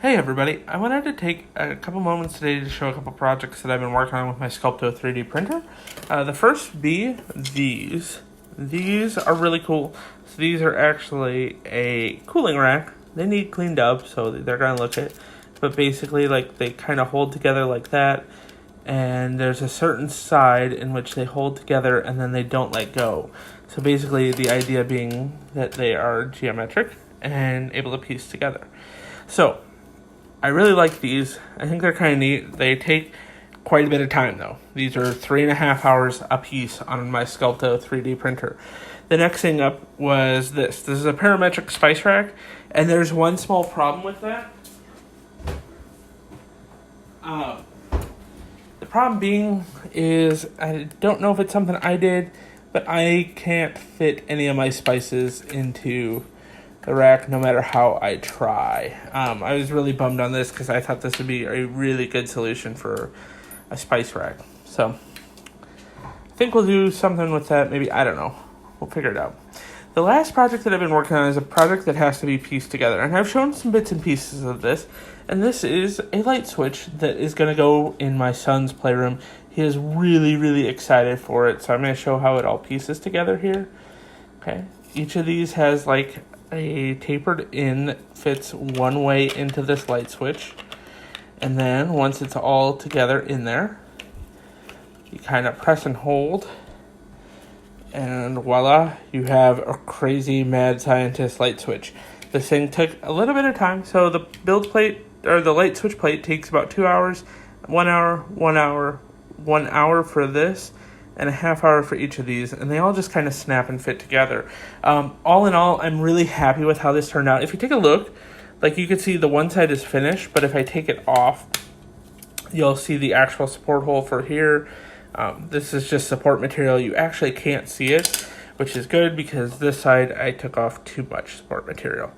Hey everybody, I wanted to take a couple moments today to show a couple projects that I've been working on with my Sculpto 3D printer. The first be these. These are really cool. So these are actually a cooling rack. They need cleaned up, so they're gonna look it. But basically, like, they kind of hold together like that. And there's a certain side in which they hold together and then they don't let go. So basically the idea being that they are geometric and able to piece together. So I really like these. I think they're kind of neat. They take quite a bit of time though. These are 3.5 hours a piece on my Sculpto 3D printer. The next thing up was this. This is a parametric spice rack, and there's one small problem with that. The problem being is I don't know if it's something I did, but I can't fit any of my spices into the rack no matter how I try. I was really bummed on this because I thought this would be a really good solution for a spice rack. So I think we'll do something with that. Maybe, I don't know. We'll figure it out. The last project that I've been working on is a project that has to be pieced together. And I've shown some bits and pieces of this. And this is a light switch that is going to go in my son's playroom. He is really, really excited for it. So I'm going to show how it all pieces together here. Okay. Each of these has like a tapered in that fits one way into this light switch. And then once it's all together in there, you kind of press and hold. And voila, you have a crazy mad scientist light switch. This thing took a little bit of time. So the build plate, or the light switch plate, takes about 2 hours, 1 hour, 1 hour, 1 hour for this, and a half hour for each of these. And they all just kind of snap and fit together. All in all, I'm really happy with how this turned out. If you take a look, like you can see the one side is finished, but if I take it off, you'll see the actual support hole for here. This is just support material. You actually can't see it, which is good because this side I took off too much support material.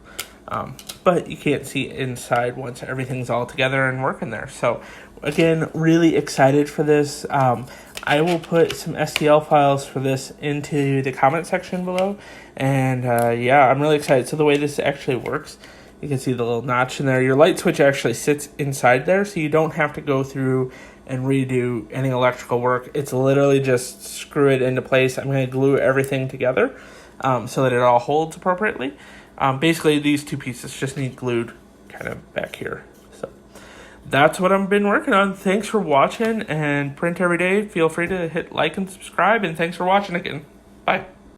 But you can't see inside once everything's all together and working there. So again, really excited for this. I will put some STL files for this into the comment section below. And yeah, I'm really excited. So the way this actually works, you can see the little notch in there. Your light switch actually sits inside there, so you don't have to go through and redo any electrical work. It's literally just screw it into place. I'm going to glue everything together so that it all holds appropriately. Basically, these two pieces just need glued kind of back here. So that's what I've been working on. Thanks for watching, and print every day. Feel free to hit like and subscribe, and thanks for watching again. Bye.